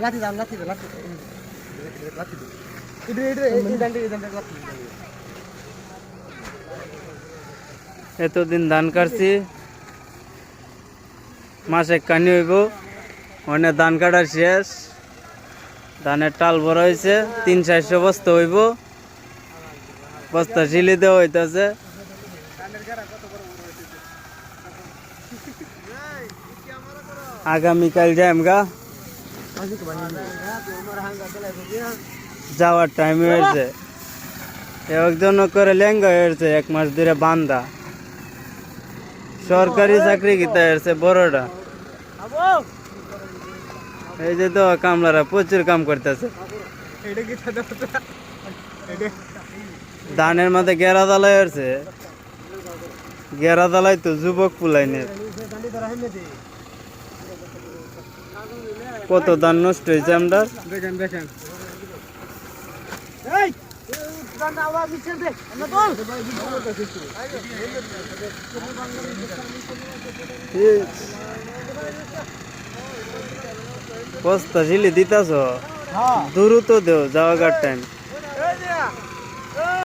লাঠি দাম লাঠি লাঠি লাঠি এতদিন ধান কাটছি মাসে কানি হইব মানে ধান কাটার শেষ ধানের টাল বড় হয়েছে 300-400 বস্তা হইব বস্তা শিলি দেওয়া হইতেছে আগামীকাল যাইম গা যাওয়ার টাইম হয়েছে একজন করে লেঙ্গা হয়েছে 1 মাস ধরে বান্ধা সরকারি চাকরি কিতা হয়েছে বড়টা এই যে তো কামলারা প্রচুর কাম করতেছে ধানের মাঝে গেরা দালাই হয়েছে গেরা দালাই তো যুবক পুলাইনে কত ধান নষ্ট হয়েছে আমরা দেখেন দেখেন বস্তা ঝিলি দিতাছ দ্রুত দেও যাওয়ার টাইম